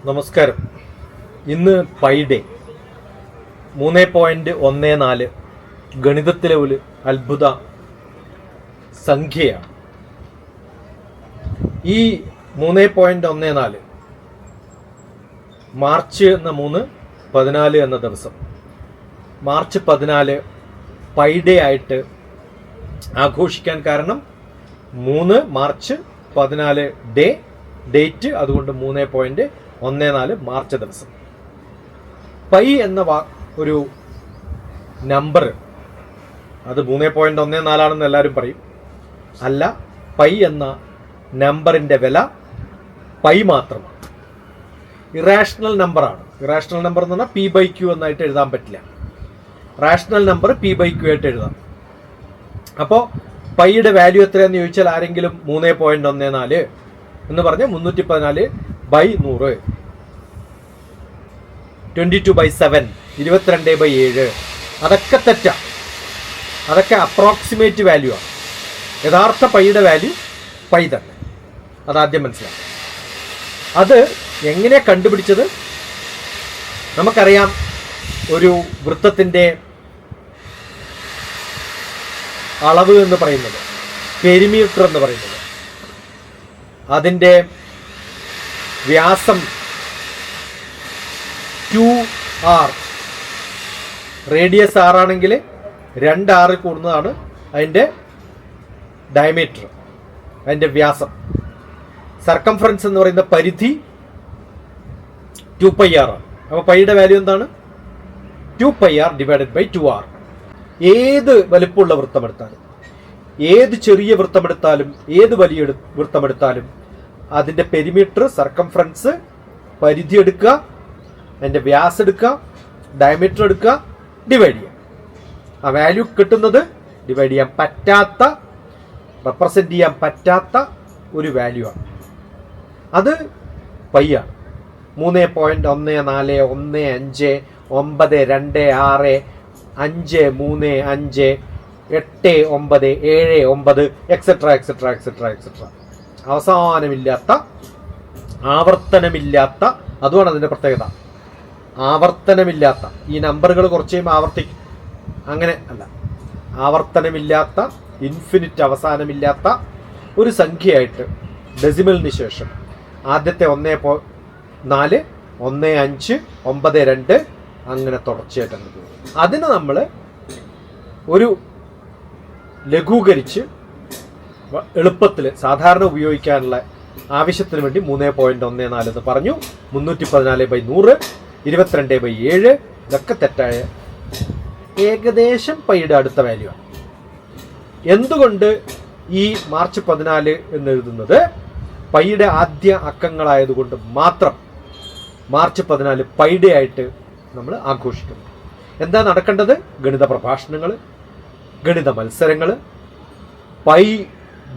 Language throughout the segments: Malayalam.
നമസ്കാരം. ഇന്ന് പൈഡേ 3.14 ഗണിതത്തിലെ ഒരു അത്ഭുത സംഖ്യയാണ്. ഈ 3.14 മാർച്ച് 14 എന്ന ദിവസം, മാർച്ച് 14 പൈഡേ ആയിട്ട് ആഘോഷിക്കാൻ കാരണം 3 മാർച്ച് 14 ഡേറ്റ്, അതുകൊണ്ട് 3.14 മാർച്ച് ദിവസം. പൈ എന്ന ഒരു നമ്പർ അത് 3.14 ആണെന്ന് എല്ലാവരും പറയും. അല്ല, പൈ എന്ന നമ്പറിൻ്റെ വില പൈ മാത്രമാണ്. ഇറാഷണൽ നമ്പറാണ്. ഇറാഷണൽ നമ്പർ എന്ന് പറഞ്ഞാൽ P/Q എന്നായിട്ട് എഴുതാൻ പറ്റില്ല. റാഷണൽ നമ്പർ P/Q ആയിട്ട് എഴുതാം. അപ്പോൾ പൈയുടെ വാല്യൂ എത്രയാണെന്ന് ചോദിച്ചാൽ ആരെങ്കിലും 3.14 എന്ന് പറഞ്ഞാൽ 314/100, 22/7, 22/7, അതൊക്കെ തെറ്റാണ്. അതൊക്കെ അപ്രോക്സിമേറ്റ് വാല്യൂ ആണ്. യഥാർത്ഥ പൈയുടെ വാല്യൂ പൈ തന്നെ. അതാദ്യം മനസ്സിലാക്കാം. അത് എങ്ങനെ കണ്ടുപിടിച്ചത്? നമുക്കറിയാം, ഒരു വൃത്തത്തിൻ്റെ അളവ് എന്ന് പറയുന്നത്, പെരിമീറ്റർ എന്ന് പറയുന്നത്, അതിൻ്റെ വ്യാസം 2r, റേഡിയസ് 6 ആണെങ്കിൽ 2r കൂടുന്നതാണ് അതിൻ്റെ ഡയമീറ്റർ, അതിൻ്റെ വ്യാസം. സർക്കംഫറൻസ് എന്ന് പറയുന്ന പരിധി 2πr ആണ്. അപ്പോൾ പൈയുടെ വാല്യൂ എന്താണ്? 2πr / 2r. ഏത് വലിപ്പമുള്ള വൃത്തമെടുത്താലും, ഏത് ചെറിയ വൃത്തമെടുത്താലും, ഏത് വലിയ വൃത്തമെടുത്താലും അതിൻ്റെ പെരിമീറ്റർ, സർക്കംഫറൻസ്, പരിധി എടുക്കുക, അതിൻ്റെ വ്യാസം എടുക്കുക, ഡയമീറ്റർ എടുക്കുക, ഡിവൈഡ് ചെയ്യുക. ആ വാല്യൂ കിട്ടുന്നത് ഡിവൈഡ് ചെയ്യാൻ പറ്റാത്ത, റെപ്രസെൻ്റ് ചെയ്യാൻ പറ്റാത്ത ഒരു വാല്യൂ ആണ്. അത് പൈയാണ്. 3.1415 926 535 897 എക്സെട്ര എക്സെട്ര എക്സെട്ര എക്സെട്ര. അവസാനമില്ലാത്ത, ആവർത്തനമില്ലാത്ത, അതുമാണ് അതിൻ്റെ പ്രത്യേകത. ആവർത്തനമില്ലാത്ത, ഈ നമ്പറുകൾ കുറച്ച് കഴിയുമ്പോൾ ആവർത്തിക്കും, അങ്ങനെ അല്ല, ആവർത്തനമില്ലാത്ത, ഇൻഫിനിറ്റ്, അവസാനമില്ലാത്ത ഒരു സംഖ്യയായിട്ട് ഡെസിമലിന് ശേഷം ആദ്യത്തെ 1.4, 1.5, 9.2 അങ്ങനെ തുടർച്ചയായിട്ട് അങ്ങനെ പോകും. അതിന് നമ്മൾ ഒരു ലഘൂകരിച്ച് എളുപ്പത്തിൽ സാധാരണ ഉപയോഗിക്കാനുള്ള ആവശ്യത്തിന് വേണ്ടി 3.14 എന്ന് പറഞ്ഞു. 314/100, 22/7, ഇതൊക്കെ തെറ്റായ, ഏകദേശം പൈയുടെ അടുത്ത വാല്യൂ ആണ്. എന്തുകൊണ്ട് ഈ മാർച്ച് 14 എന്ന് എഴുതുന്നത്? പൈയുടെ ആദ്യ അക്കങ്ങളായതുകൊണ്ട് മാത്രം മാർച്ച് 14 പൈഡേ ആയിട്ട് നമ്മൾ ആഘോഷിക്കുന്നു. എന്താ നടക്കേണ്ടത്? ഗണിത പ്രഭാഷണങ്ങൾ, ഗണിത മത്സരങ്ങൾ, പൈ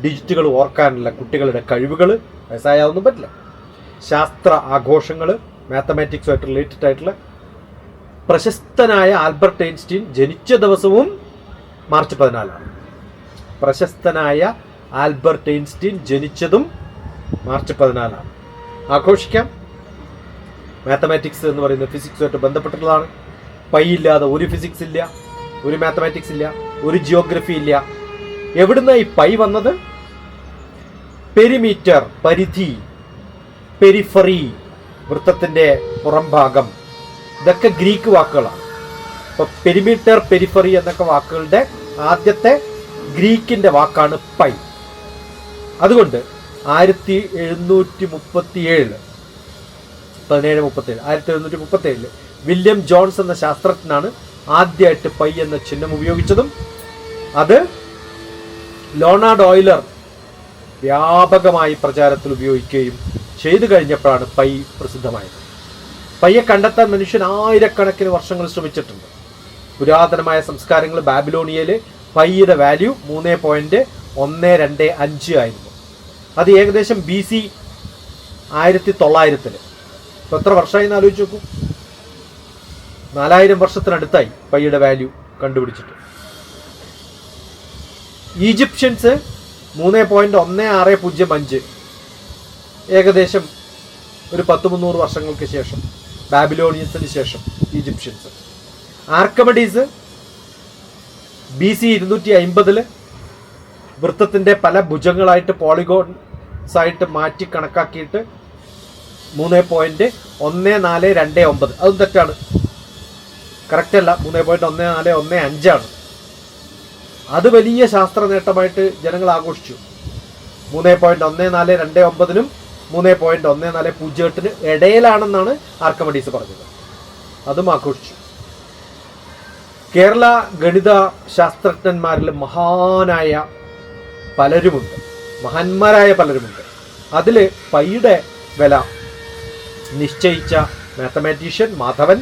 ഡിജിറ്റുകൾ ഓർക്കാനുള്ള കുട്ടികളുടെ കഴിവുകൾ, വയസ്സായാതൊന്നും പറ്റില്ല, ശാസ്ത്ര ആഘോഷങ്ങൾ, മാത്തമാറ്റിക്സുമായിട്ട് റിലേറ്റഡ് ആയിട്ടുള്ള. പ്രശസ്തനായ ആൽബർട്ട് ഐൻസ്റ്റീൻ ജനിച്ച ദിവസവും മാർച്ച് 14 പ്രശസ്തനായ ആൽബർട്ട് ഐൻസ്റ്റീൻ ജനിച്ചതും മാർച്ച് 14 ആഘോഷിക്കാം. മാത്തമാറ്റിക്സ് എന്ന് പറയുന്നത് ഫിസിക്സുമായിട്ട് ബന്ധപ്പെട്ടിട്ടുള്ളതാണ്. പൈ ഇല്ലാതെ ഒരു ഫിസിക്സ് ഇല്ല, ഒരു മാത്തമാറ്റിക്സ് ഇല്ല, ഒരു ജിയോഗ്രഫി ഇല്ല. എവിടുന്ന ഈ പൈ വന്നത്? പെരിമീറ്റർ, പരിധി, പെരിഫറി, വൃത്തത്തിൻ്റെ പുറംഭാഗം, ഇതൊക്കെ ഗ്രീക്ക് വാക്കുകളാണ്. അപ്പോൾ പെരിമീറ്റർ, പെരിഫറി എന്നൊക്കെ വാക്കുകളുടെ ആദ്യത്തെ ഗ്രീക്കിൻ്റെ വാക്കാണ് പൈ. അതുകൊണ്ട് 1737 വില്യം ജോൺസ് എന്ന ശാസ്ത്രജ്ഞനാണ് ആദ്യമായിട്ട് പൈ എന്ന ചിഹ്നം ഉപയോഗിച്ചതും. അത് ലിയോണാർഡ് ഓയിലർ വ്യാപകമായി പ്രചാരത്തിൽ ഉപയോഗിക്കുകയും ചെയ്തു കഴിഞ്ഞപ്പോഴാണ് പൈ പ്രസിദ്ധമായത്. പയ്യെ കണ്ടെത്താൻ മനുഷ്യൻ ആയിരക്കണക്കിന് വർഷങ്ങൾ ശ്രമിച്ചിട്ടുണ്ട്. പുരാതനമായ സംസ്കാരങ്ങൾ, ബാബിലോണിയയിൽ പൈയുടെ വാല്യൂ 3.125 ആയിരുന്നു. അത് ഏകദേശം BC 1900. ഇപ്പോൾ എത്ര വർഷമായി എന്ന് ആലോചിച്ച് നോക്കൂ. 4000 വർഷത്തിനടുത്തായി പൈയുടെ വാല്യൂ കണ്ടുപിടിച്ചിട്ട്. ഈജിപ്ഷ്യൻസ് 3.1605 ഏകദേശം ഒരു 10-300 വർഷങ്ങൾക്ക് ശേഷം, ബാബിലോണിയൻസിന് ശേഷം ഈജിപ്ഷ്യൻസ്. ആർക്കമിഡീസ് BC 250 വൃത്തത്തിൻ്റെ പല ഭുജങ്ങളായിട്ട് പോളിഗോൺസ് ആയിട്ട് മാറ്റി കണക്കാക്കിയിട്ട് 3.1429, അതും തെറ്റാണ്, കറക്റ്റ് അല്ല. 3.1415 അത് വലിയ ശാസ്ത്ര നേട്ടമായിട്ട് ജനങ്ങൾ ആഘോഷിച്ചു. 3.1429 3.1408 ഇടയിലാണെന്നാണ് ആർക്കമിഡീസ് പറഞ്ഞത്, അതും ആഘോഷിച്ചു. കേരള ഗണിത ശാസ്ത്രജ്ഞന്മാരിൽ മഹാന്മാരായ പലരുമുണ്ട്. അതിൽ പൈയുടെ വില നിശ്ചയിച്ച മാത്തമാറ്റീഷ്യൻ മാധവൻ,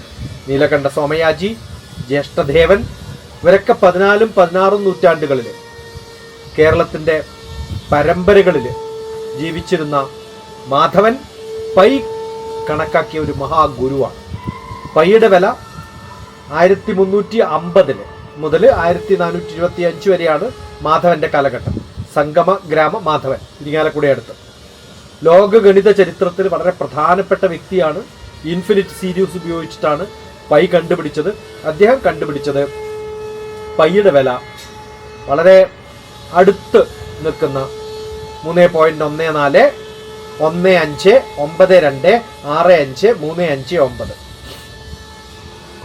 നീലകണ്ഠ സോമയാജി, ജ്യേഷ്ഠദേവൻ, ഇവരൊക്കെ 14ഉം 16ഉം നൂറ്റാണ്ടുകളിൽ കേരളത്തിൻ്റെ പരമ്പരകളിൽ ജീവിച്ചിരുന്ന മാധവൻ പൈ കണക്കാക്കിയ ഒരു മഹാഗുരുവാണ്. പൈയുടെ വില 1350 മുതൽ 1425 വരെയാണ് മാധവന്റെ കാലഘട്ടം. സംഗമ ഗ്രാമ മാധവൻ, ഇരിങ്ങാലക്കുട അടുത്ത്. ലോക ഗണിത ചരിത്രത്തിൽ വളരെ പ്രധാനപ്പെട്ട വ്യക്തിയാണ്. ഇൻഫിനിറ്റ് സീരീസ് ഉപയോഗിച്ചിട്ടാണ് പൈ കണ്ടുപിടിച്ചത്. അദ്ദേഹം കണ്ടുപിടിച്ചത് പൈയുടെ വില വളരെ അടുത്ത് നിൽക്കുന്ന 3.141592653539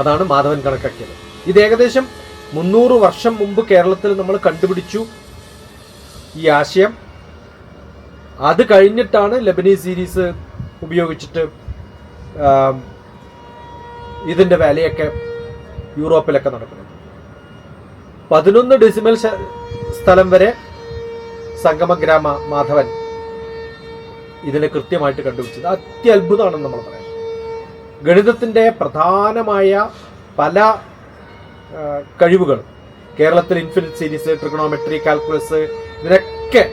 അതാണ് മാധവൻ കണക്കാക്കിയത്. ഇത് ഏകദേശം 300 വർഷം മുമ്പ് കേരളത്തിൽ നമ്മൾ കണ്ടുപിടിച്ചു ഈ ആശയം. അത് കഴിഞ്ഞിട്ടാണ് ലെബനീസ് സീരീസ് ഉപയോഗിച്ചിട്ട് ഇതിൻ്റെ വിലയൊക്കെ യൂറോപ്പിലൊക്കെ നടക്കുന്നത്. 11 ഡെസിമൽ സ്ഥലം വരെ സംഗമഗ്രാമ മാധവൻ ഇതിനെ കൃത്യമായിട്ട് കണ്ടുപിടിച്ചത് അത്യത്ഭുതമാണെന്ന് നമ്മൾ പറയാം. ഗണിതത്തിൻ്റെ പ്രധാനമായ പല കഴിവുകളും കേരളത്തിൽ ഇൻഫിനിറ്റ് സീരീസ്, ട്രിഗണോമെട്രി, കാൽക്കുലസ്, ഇതിനൊക്കെ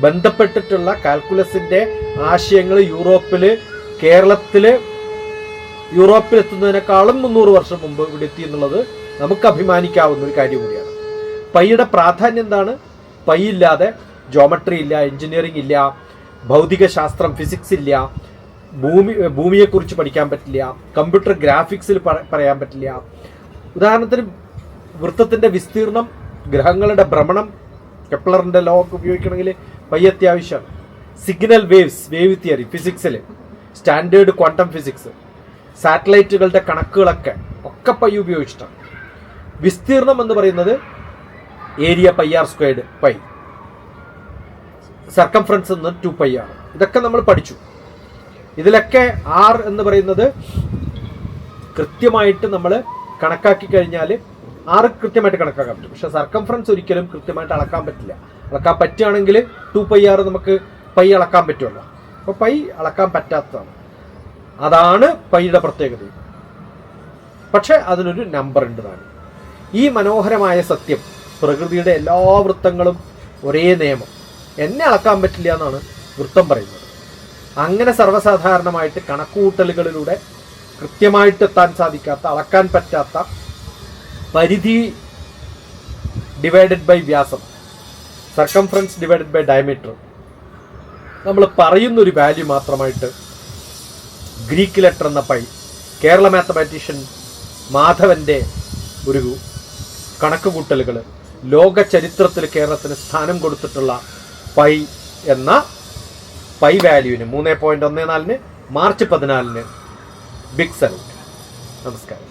ബന്ധപ്പെട്ടിട്ടുള്ള കാൽക്കുലസിൻ്റെ ആശയങ്ങൾ യൂറോപ്പിലെത്തുന്നതിനേക്കാളും 300 വർഷം മുമ്പ് ഇവിടെ എത്തി എന്നുള്ളത് നമുക്ക് അഭിമാനിക്കാവുന്ന ഒരു കാര്യം കൂടിയാണ്. പൈയുടെ പ്രാധാന്യം എന്താണ്? പൈ ഇല്ലാതെ ജോമെട്രി ഇല്ല, എഞ്ചിനീയറിംഗ് ഇല്ല, ഭൗതിക ശാസ്ത്രം, ഫിസിക്സ് ഇല്ല, ഭൂമിയെക്കുറിച്ച് പഠിക്കാൻ പറ്റില്ല, കമ്പ്യൂട്ടർ ഗ്രാഫിക്സിൽ പറയാൻ പറ്റില്ല. ഉദാഹരണത്തിന് വൃത്തത്തിൻ്റെ വിസ്തീർണം, ഗ്രഹങ്ങളുടെ ഭ്രമണം, കെപ്ലറിൻ്റെ ലോ ഒക്കെ ഉപയോഗിക്കണമെങ്കിൽ പൈ അത്യാവശ്യമാണ്. സിഗ്നൽ വേവ് തിയറി ഫിസിക്സിൽ, സ്റ്റാൻഡേർഡ് ക്വാണ്ടം ഫിസിക്സ്, സാറ്റലൈറ്റുകളുടെ കണക്കുകളൊക്കെ പൈ ഉപയോഗിച്ചിട്ടാണ്. വിസ്തീർണം എന്ന് പറയുന്നത് ഏരിയ πr², പൈ. സർക്കംഫറൻസ് എന്ന് 2π ആണ്. ഇതൊക്കെ നമ്മൾ പഠിച്ചു. ഇതിലൊക്കെ R എന്ന് പറയുന്നത് കൃത്യമായിട്ട് നമ്മൾ കണക്കാക്കി കഴിഞ്ഞാൽ R കൃത്യമായിട്ട് കണക്കാക്കാൻ പറ്റും. പക്ഷെ സർക്കംഫറൻസ് ഒരിക്കലും കൃത്യമായിട്ട് അളക്കാൻ പറ്റില്ല. അളക്കാൻ പറ്റുകയാണെങ്കിൽ 2πr നമുക്ക് പൈ അളക്കാൻ പറ്റുമല്ലോ. അപ്പോൾ പൈ അളക്കാൻ പറ്റാത്തതാണ്. അതാണ് പൈയുടെ പ്രത്യേകത. പക്ഷെ അതിനൊരു നമ്പർ ഉണ്ട് താനും. ഈ മനോഹരമായ സത്യം, പ്രകൃതിയുടെ എല്ലാ വൃത്തങ്ങളും ഒരേ നിയമം, എന്നെ അളക്കാൻ പറ്റില്ല എന്നാണ് വൃത്തം പറയുന്നത്. അങ്ങനെ സർവ്വസാധാരണമായിട്ട് കണക്കുകൂട്ടലുകളിലൂടെ കൃത്യമായിട്ട് എത്താൻ സാധിക്കാത്ത, അളക്കാൻ പറ്റാത്ത പരിധി ഡിവൈഡഡ് ബൈ വ്യാസം, സർക്കംഫറൻസ് ഡിവൈഡഡ് ബൈ ഡയമീറ്റർ, നമ്മൾ പറയുന്നൊരു വാല്യൂ മാത്രമായിട്ട് ഗ്രീക്ക് ലെറ്റർ എന്ന പൈ, കേരള മാത്തമാറ്റീഷ്യൻ മാധവൻ്റെ ഒരു കണക്കുകൂട്ടലുകൾ, ലോക ചരിത്രത്തിൽ കേരളത്തിന് സ്ഥാനം കൊടുത്തിട്ടുള്ള പൈ എന്ന പൈ വാല്യൂവിന് 3.14 മാർച്ച് 14 ബിഗ് സല്യൂട്ട്. നമസ്കാരം.